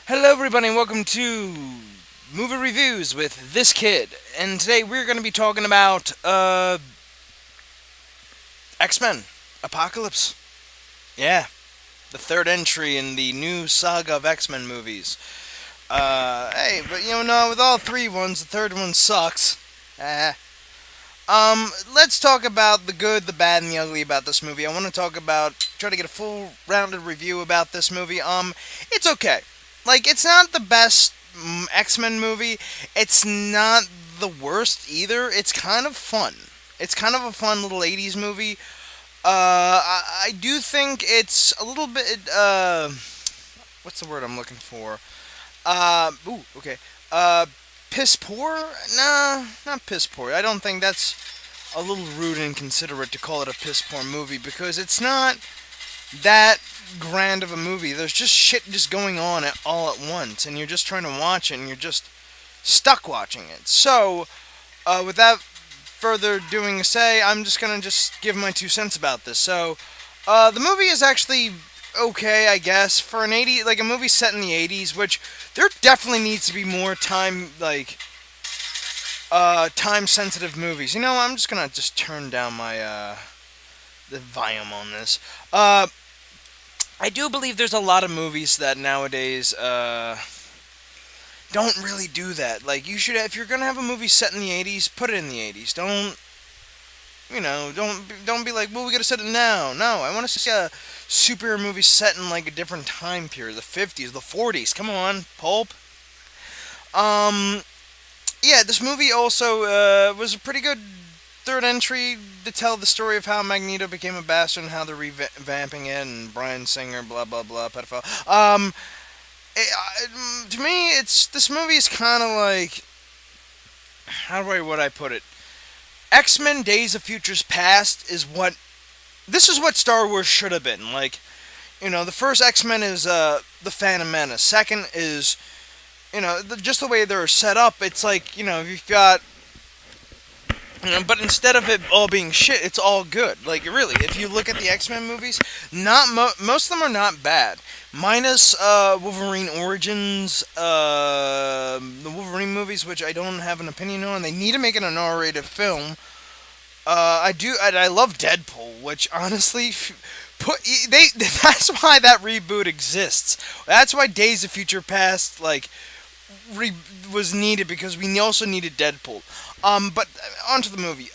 Hello, everybody, and welcome to Movie Reviews with this kid. And today we're going to be talking about X-Men Apocalypse. Yeah, the third entry in the new saga of X-Men movies. Hey, but no, with all three ones, the third one sucks. Eh. Let's talk about the good, the bad, and the ugly about this movie. I want to try to get a full rounded review about this movie. It's okay. Like, it's not the best X-Men movie. It's not the worst either. It's kind of fun. It's kind of a fun little 80s movie. I do think it's a little bit, what's the word I'm looking for? Okay. Uh, Piss poor? Nah, not piss poor. I don't think that's a little rude and inconsiderate to call it a piss poor movie because it's not that grand of a movie. There's just shit just going on all at once, and you're just trying to watch it, and you're just stuck watching it. So, without further doing a say, I'm just gonna just give my 2 cents about this. So, the movie is actually okay, I guess, for an 80 like a movie set in the 80s, which there definitely needs to be more time sensitive movies. I'm just gonna just turn down my the volume on this. I do believe there's a lot of movies that nowadays don't really do that. Like, you should, if you're gonna have a movie set in the '80s, put it in the '80s. Don't be like, well, we gotta set it now. No, I want to see a superhero movie set in like a different time period, the '50s, the '40s. Come on, pulp. Um, yeah, this movie also was a pretty good third entry to tell the story of how Magneto became a bastard and how they're revamping it, and Bryan Singer, blah blah blah, pedophile. To me, it's this movie is kind of like, would I put it? X-Men: Days of Futures Past is what this is what Star Wars should have been. Like, the first X-Men is the Phantom Menace. Second is just the way they're set up. It's like you've got but instead of it all being shit, it's all good. Like, really, if you look at the X-Men movies, not most of them are not bad. Minus Wolverine Origins, the Wolverine movies, which I don't have an opinion on. They need to make it an R-rated film. I do. I love Deadpool, which honestly, put they. That's why that reboot exists. That's why Days of Future Past was needed, because we also needed Deadpool. But onto the movie.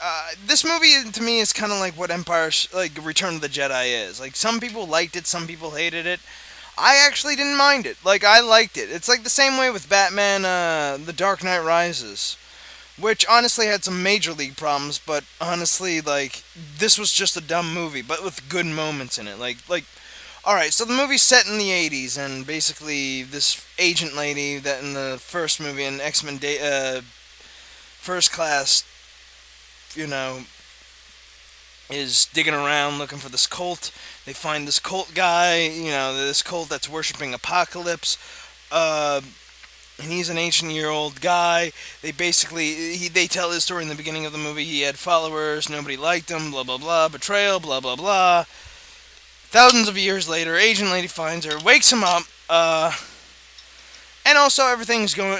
This movie to me is kind of like what Return of the Jedi is. Like, some people liked it, some people hated it. I actually didn't mind it. Like, I liked it. It's like the same way with Batman, The Dark Knight Rises, which honestly had some major league problems. But honestly, like, this was just a dumb movie, but with good moments in it. All right, so the movie's set in the '80s, and basically this agent lady that in the first movie in X-Men First Class, you know, is digging around looking for this cult. They find this cult guy, this cult that's worshiping Apocalypse. And he's an ancient-year-old guy. They tell his story in the beginning of the movie. He had followers, nobody liked him, blah blah blah, betrayal, blah blah blah. Thousands of years later, Agent Lady finds her, wakes him up, and also everything's going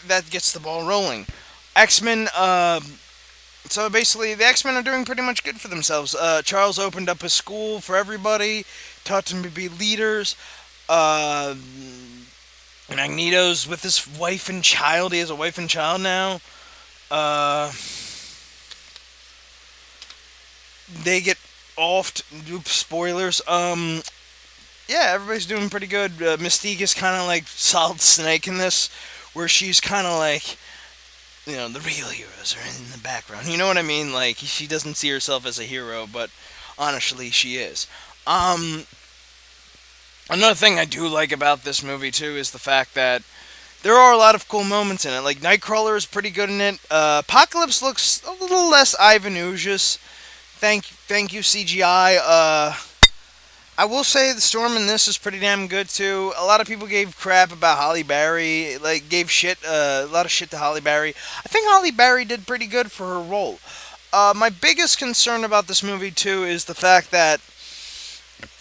that gets the ball rolling. X-Men. So basically, the X-Men are doing pretty much good for themselves. Charles opened up his school for everybody, taught them to be leaders. Uh, Magneto's with his wife and child. He has a wife and child now. Uh, they get offed. Oops, spoilers. Yeah, everybody's doing pretty good. Mystique is kind of like Solid Snake in this, where she's kind of like, the real heroes are in the background. You know what I mean? Like, she doesn't see herself as a hero, but honestly, she is. Um, Another thing I do like about this movie too is the fact that there are a lot of cool moments in it. Like, Nightcrawler is pretty good in it. Apocalypse looks a little less Ivan Oogies. Thank you, CGI. I will say the Storm in this is pretty damn good too. A lot of people gave crap about Holly Berry, gave a lot of shit to Holly Berry. I think Holly Berry did pretty good for her role. My biggest concern about this movie too is the fact that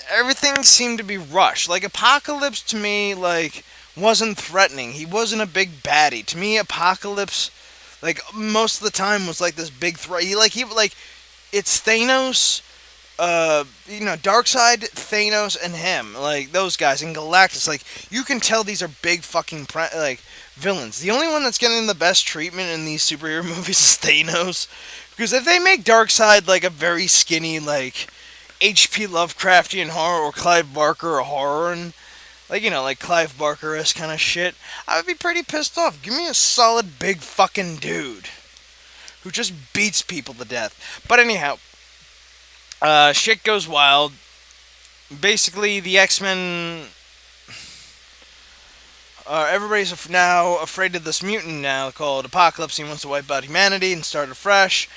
everything seemed to be rushed. Like, Apocalypse to me, wasn't threatening. He wasn't a big baddie. To me, Apocalypse, like most of the time, was like this big threat. He it's Thanos, Darkseid, Thanos, and him, like those guys, and Galactus. Like you can tell these are big fucking villains. The only one that's getting the best treatment in these superhero movies is Thanos, because if they make Darkseid like a very skinny like H.P. Lovecraftian horror or Clive Barker horror and like Clive Barker-esque kind of shit, I would be pretty pissed off. Give me a solid big fucking dude who just beats people to death. But anyhow, shit goes wild. Basically, the X-Men, everybody's now afraid of this mutant now called Apocalypse. He wants to wipe out humanity and start afresh,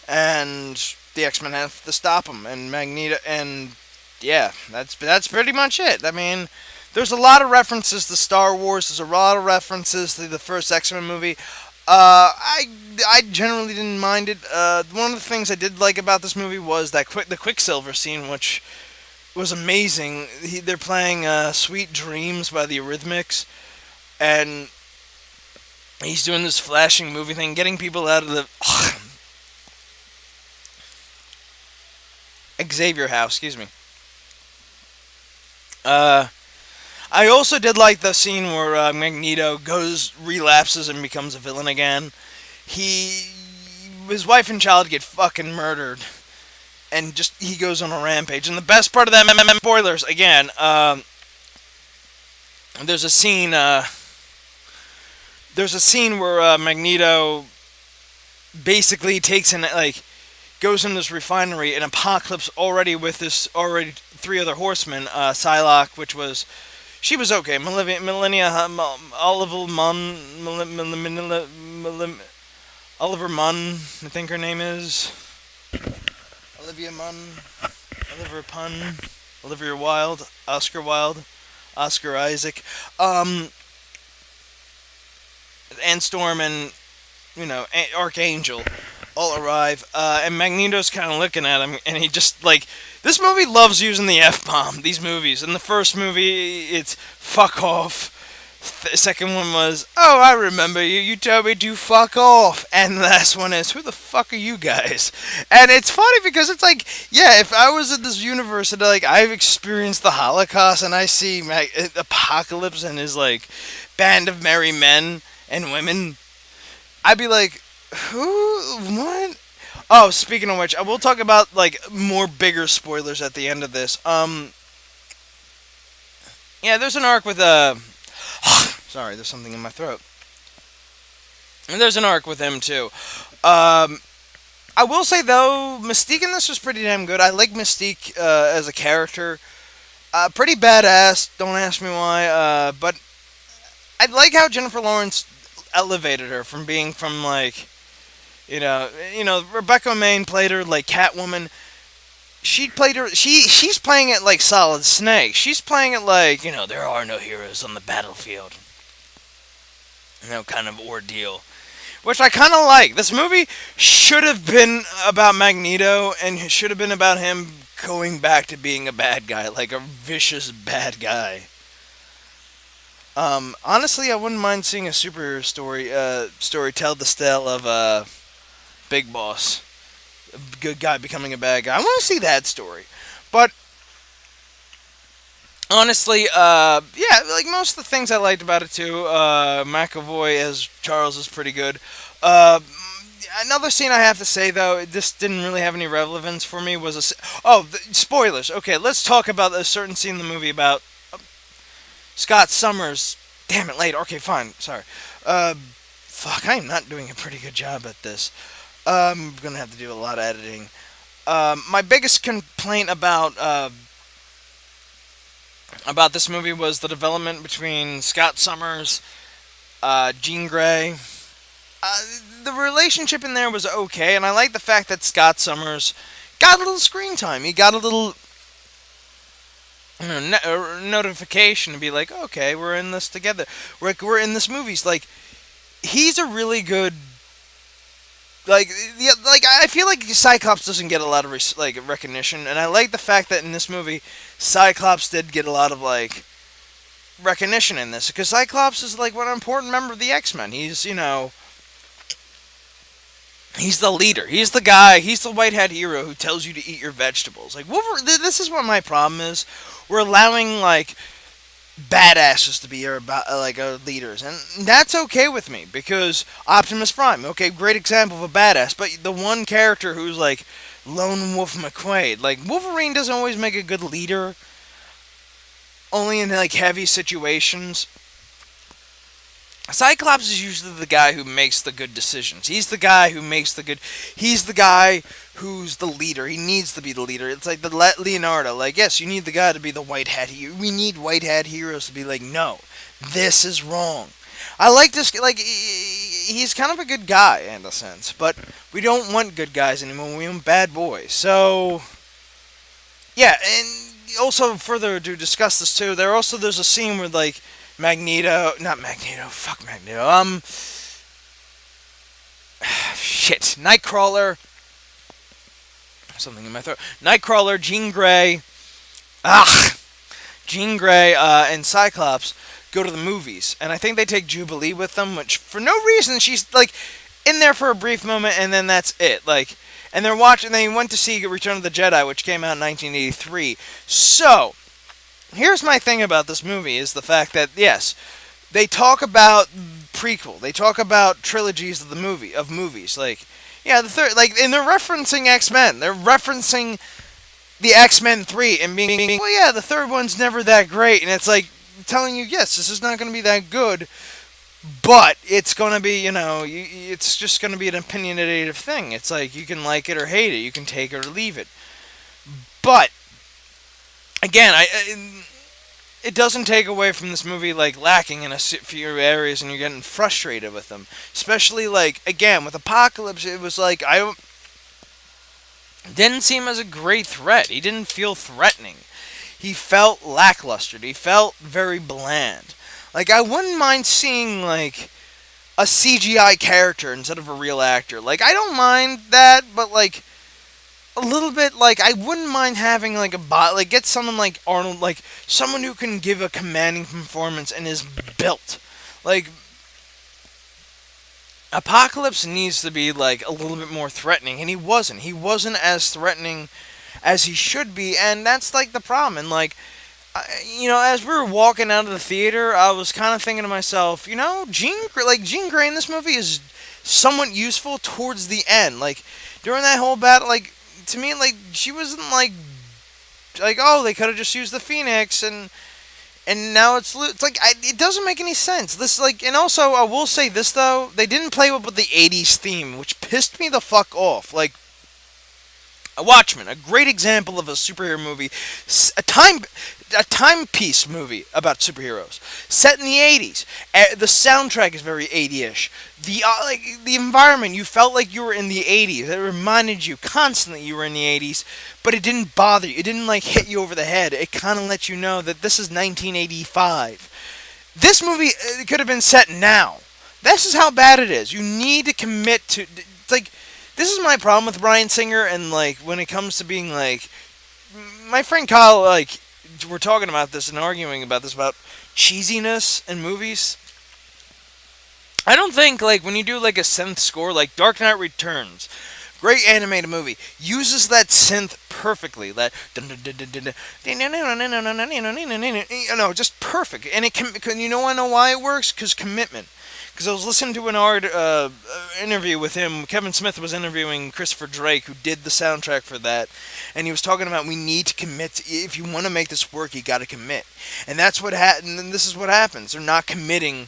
and the X-Men have to stop him. And Magneto, and yeah, that's pretty much it. I mean, there's a lot of references to Star Wars. There's a lot of references to the first X-Men movie. I generally didn't mind it. One of the things I did like about this movie was the Quicksilver scene, which was amazing. They're playing "Sweet Dreams" by the Eurythmics, and he's doing this flashing movie thing, getting people out of the Xavier house. Excuse me. I also did like the scene where Magneto relapses and becomes a villain again. His wife and child get fucking murdered, and he goes on a rampage. And the best part of that, spoilers again. There's a scene. There's a scene where Magneto basically goes in this refinery, and Apocalypse already three other horsemen. Psylocke, she was okay. Oliver Munn, I think her name is. Olivia Munn. Oliver Punn. Olivia Wilde. Oscar Wilde. Oscar Isaac. And Storm and, Archangel all arrive. And Magneto's kind of looking at him, and he just, this movie loves using the F-bomb, these movies. In the first movie, it's fuck off. The second one was, oh, I remember you. You told me to fuck off. And the last one is, who the fuck are you guys? And it's funny because it's like, yeah, if I was in this universe and I've experienced the Holocaust and I see Apocalypse and his band of merry men and women, I'd be like, who? What? Oh, speaking of which, I will talk about more bigger spoilers at the end of this. Yeah, there's an arc with sorry, there's something in my throat. And there's an arc with him too. I will say though, Mystique in this was pretty damn good. I like Mystique as a character. Pretty badass. Don't ask me why. But I like how Jennifer Lawrence elevated her from Rebecca Maine played her like Catwoman. She played her. She's playing it like Solid Snake. She's playing it like there are no heroes on the battlefield. Kind of ordeal, which I kind of like. This movie should have been about Magneto, and it should have been about him going back to being a bad guy, like a vicious bad guy. Honestly, I wouldn't mind seeing a superhero story tell the tale of Big Boss, a good guy becoming a bad guy. I want to see that story, but honestly, yeah, most of the things I liked about it too. McAvoy as Charles is pretty good. Another scene I have to say though, this didn't really have any relevance for me. Spoilers. Okay, let's talk about a certain scene in the movie about Scott Summers. Damn it, late. Okay, fine. Sorry. Fuck, I am not doing a pretty good job at this. I'm gonna have to do a lot of editing. My biggest complaint about this movie was the development between Scott Summers, Jean Grey. The relationship in there was okay, and I like the fact that Scott Summers got a little screen time. He got a little notification to be like, okay, we're in this together. We're in this movie. He's a really good. I feel like Cyclops doesn't get a lot of recognition, and I like the fact that in this movie, Cyclops did get a lot of recognition in this because Cyclops is like one important member of the X-Men. He's the leader. He's the guy. He's the white hat hero who tells you to eat your vegetables. Like Wolverine, this is what my problem is. We're allowing like badasses to be our leaders, and that's okay with me because Optimus Prime, okay, great example of a badass. But the one character who's like Lone Wolf McQuaid, like Wolverine doesn't always make a good leader. Only in like heavy situations. Cyclops is usually the guy who makes the good decisions. He's the guy who makes the good. He's the guy who's the leader. He needs to be the leader. It's like the Leonardo. Like, yes, you need the guy to be the white hat hero. We need white hat heroes to be like, no, this is wrong. I like this. Like, he's kind of a good guy in a sense, but we don't want good guys anymore. We want bad boys. So, yeah, and also further to discuss this too. There's a scene where like not Magneto, fuck Magneto. Shit, Nightcrawler. Something in my throat. Nightcrawler, Jean Grey, Jean Grey, and Cyclops go to the movies, and I think they take Jubilee with them, which for no reason she's like in there for a brief moment, and then that's it. Like, and they're watching. They went to see Return of the Jedi, which came out in 1983. So. Here's my thing about this movie is the fact that yes, they talk about prequel, they talk about trilogies of movies. Like, yeah, the third, like, and they're referencing X-Men. They're referencing the X-Men 3 and being, well, yeah, the third one's never that great, and it's like telling you, yes, this is not going to be that good, but it's going to be, it's just going to be an opinionative thing. It's like you can like it or hate it, you can take it or leave it, but. Again, it doesn't take away from this movie like lacking in a few areas, and you're getting frustrated with them. Especially like again with Apocalypse, it was like I didn't see him as a great threat. He didn't feel threatening. He felt lackluster. He felt very bland. Like I wouldn't mind seeing like a CGI character instead of a real actor. Like I don't mind that, but like. A little bit like I wouldn't mind having like a bot, like get someone like Arnold, like someone who can give a commanding performance and is built. Like Apocalypse needs to be like a little bit more threatening, and he wasn't. He wasn't as threatening as he should be, and that's like the problem. And like as we were walking out of the theater, I was kind of thinking to myself, Jean Grey in this movie is somewhat useful towards the end. Like during that whole battle, like. To me, like she wasn't like oh they could have just used the Phoenix and now it's like it doesn't make any sense. This like and also I will say this though, they didn't play with the 80s theme, which pissed me the fuck off. Like Watchmen, a great example of a superhero movie, a timepiece movie about superheroes set in the 80s. The soundtrack is very 80ish. The environment, you felt like you were in the 80s. It reminded you constantly you were in the 80s, but it didn't bother you. It didn't like hit you over the head. It kind of let you know that this is 1985. This movie could have been set now. This is how bad it is. You need to commit to like. This is my problem with Bryan Singer, and like when it comes to being like my friend Kyle, like we're talking about this and arguing about this about cheesiness in movies. I don't think like when you do like a synth score, like Dark Knight Returns, great animated movie, uses that synth perfectly. That just perfect, and it can. I know why it works because commitment. Because I was listening to an interview with him. Kevin Smith was interviewing Christopher Drake, who did the soundtrack for that, and he was talking about we need to commit. If you want to make this work, you got to commit, and that's what happened. And this is what happens. They're not committing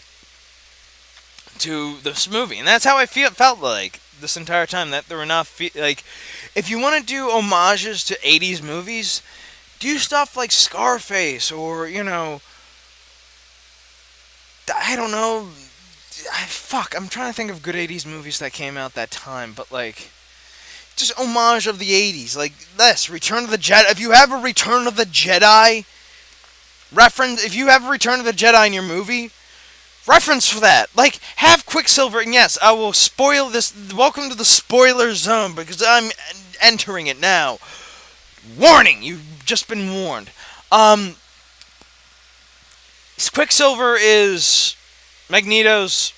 to this movie, and that's how I felt like this entire time that they were not like. If you want to do homages to 80s movies, do stuff like Scarface or I don't know. I'm trying to think of good 80s movies that came out that time, but like just homage of the 80s, like this Return of the Jedi. If you have a Return of the Jedi reference, if you have a Return of the Jedi in your movie, reference for that. Like have Quicksilver, and yes, I will spoil this. Welcome to the spoiler zone because I'm entering it now. Warning, you've just been warned. Quicksilver is Magneto's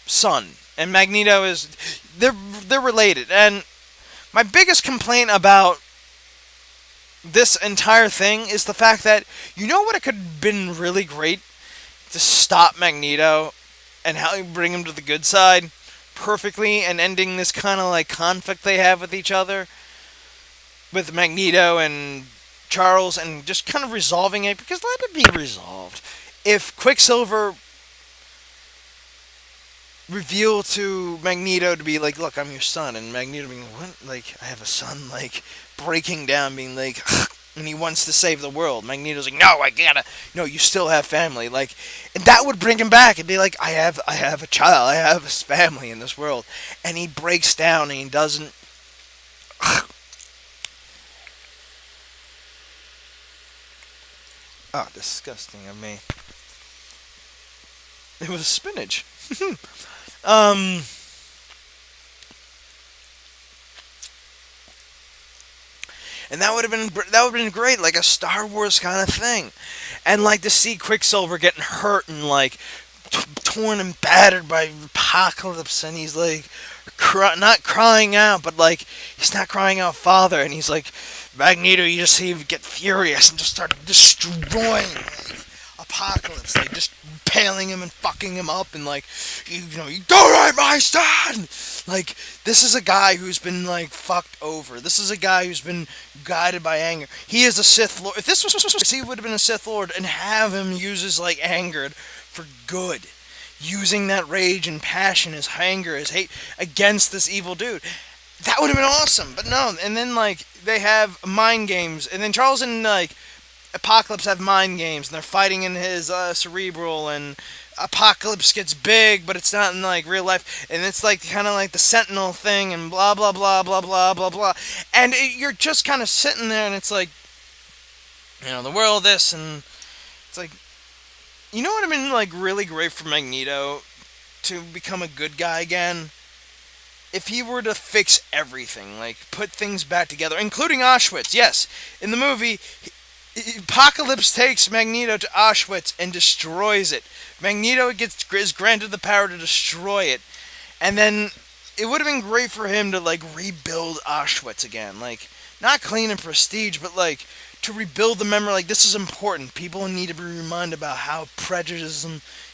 son, and Magneto is they're related. And my biggest complaint about this entire thing is the fact that you know what it could have been really great to stop Magneto and how you bring him to the good side perfectly and ending this kind of like conflict they have with each other with Magneto and Charles and just kind of resolving it because let it be resolved. If Quicksilver reveal to Magneto to be like, look, I'm your son, and Magneto being, what? Like, I have a son, like, breaking down, being like, and he wants to save the world. Magneto's like, no, I gotta, no, you still have family, like, and that would bring him back and be like, I have a child, I have a family in this world, and he breaks down and he doesn't. Oh, disgusting of me. It was spinach. um. And that would have been great, like a Star Wars kind of thing, and like to see Quicksilver getting hurt and like torn and battered by Apocalypse, and he's like not crying out, but like he's not crying out, Father, and he's like Magneto. You just see him get furious and just start destroying Apocalypse, like just paling him and fucking him up, and like you don't hurt my son. Like this is a guy who's been like fucked over. This is a guy who's been guided by anger. He is a Sith Lord. If this was he would have been a Sith Lord and have him use his like anger for good, using that rage and passion, his anger, his hate against this evil dude. That would have been awesome. But no, and then like they have mind games, and then Charles and like Apocalypse have mind games, and they're fighting in his cerebral, and Apocalypse gets big, but it's not in like real life, and it's like kind of like the Sentinel thing, and blah blah blah blah blah blah blah, and you're just kind of sitting there, and it's like, the world this, and it's like, what would have been like really great for Magneto to become a good guy again? If he were to fix everything, like put things back together, including Auschwitz. Yes, in the movie, Apocalypse takes Magneto to Auschwitz and destroys it. Magneto is granted the power to destroy it, and then it would have been great for him to like rebuild Auschwitz again, like not clean and prestige, but like to rebuild the memory. Like this is important. People need to be reminded about how prejudice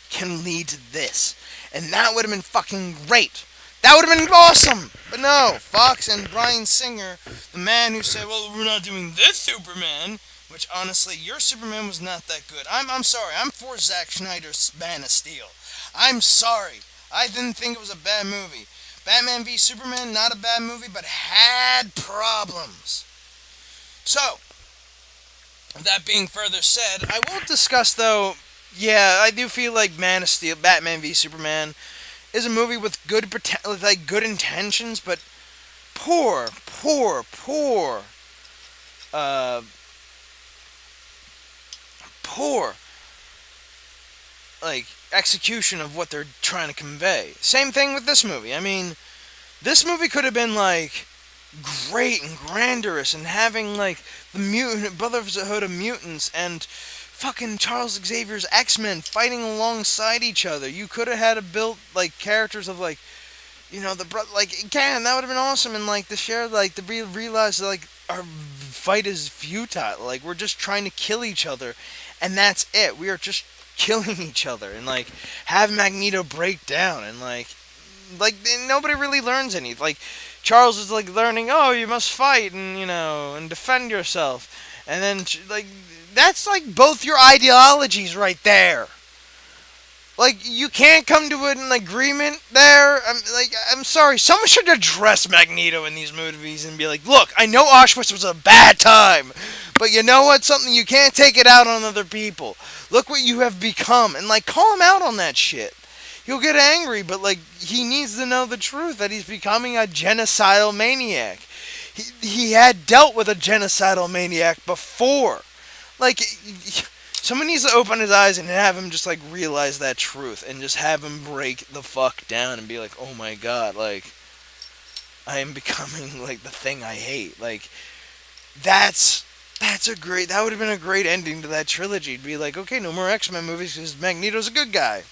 can lead to this, and that would have been fucking great. That would have been awesome! But no, Fox and Bryan Singer, the man who said, well, we're not doing this Superman, which honestly, your Superman was not that good. I'm sorry, I'm for Zack Snyder's Man of Steel. I'm sorry. I didn't think it was a bad movie. Batman v Superman, not a bad movie, but had problems. So, that being further said, I will discuss though, yeah, I do feel like Man of Steel, Batman v Superman, is a movie with good intentions, but poor, like execution of what they're trying to convey. Same thing with this movie. I mean, this movie could have been like great and grandiose and having like the mutant Brotherhood of Mutants and fucking Charles Xavier's X-Men fighting alongside each other. You could have had built like characters of like, like again, that would have been awesome. And like to share, like to realize like our fight is futile. Like we're just trying to kill each other, and that's it. We are just killing each other, and like have Magneto break down, and like nobody really learns any. Like Charles is like learning, oh, you must fight and and defend yourself, and then like. That's like both your ideologies right there. Like you can't come to an agreement there. I'm sorry. Someone should address Magneto in these movies and be like, look, I know Auschwitz was a bad time, but you know what? Something you can't take it out on other people. Look what you have become, and like call him out on that shit. He'll get angry, but like he needs to know the truth that he's becoming a genocidal maniac. He had dealt with a genocidal maniac before. Like, someone needs to open his eyes and have him just, like, realize that truth. And just have him break the fuck down and be like, oh my god, like, I am becoming, like, the thing I hate. Like, that's That would have been a great ending to that trilogy. To be like, okay, no more X Men movies because Magneto's a good guy.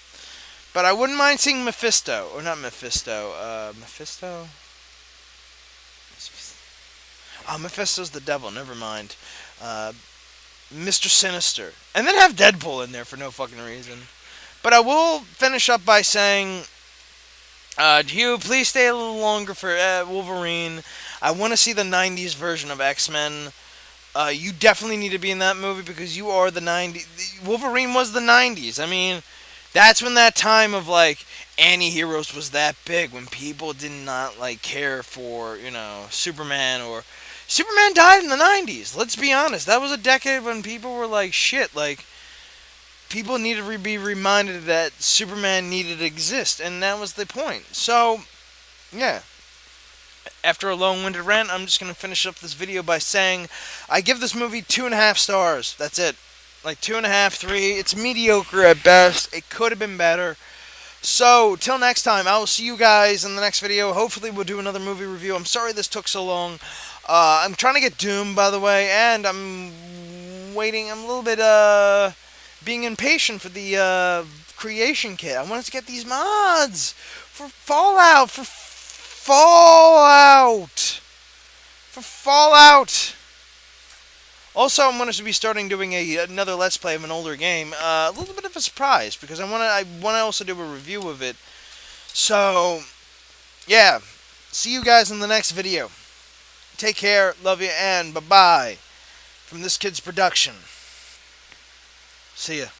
But I wouldn't mind seeing Mephisto, or not Mephisto. Mephisto. Oh, Mephisto's the devil. Never mind. Uh, Mr. Sinister, and then have Deadpool in there for no fucking reason. But I will finish up by saying, Hugh, please stay a little longer for Wolverine. I want to see the '90s version of X Men. You definitely need to be in that movie because you are the '90s. Wolverine was the '90s. I mean, that's when that time of like anti-heroes was that big, when people did not like care for, Superman. Or Superman died in the '90s. Let's be honest, that was a decade when people were like, shit, like people needed to be reminded that Superman needed to exist, and that was the point. So yeah, after a long-winded rant, I'm just gonna finish up this video by saying I give this movie 2.5 stars. That's it. Like 2.5, 3. It's mediocre at best. It could have been better. So, till next time, I will see you guys in the next video. Hopefully, we'll do another movie review. I'm sorry this took so long. I'm trying to get Doom, by the way, and I'm waiting. I'm a little bit, being impatient for the, creation kit. I wanted to get these mods for Fallout. For Fallout. Also, I'm going to be starting doing another Let's Play of an older game. A little bit of a surprise because I want to also do a review of it. So, yeah. See you guys in the next video. Take care, love you, and bye-bye from this kid's production. See ya.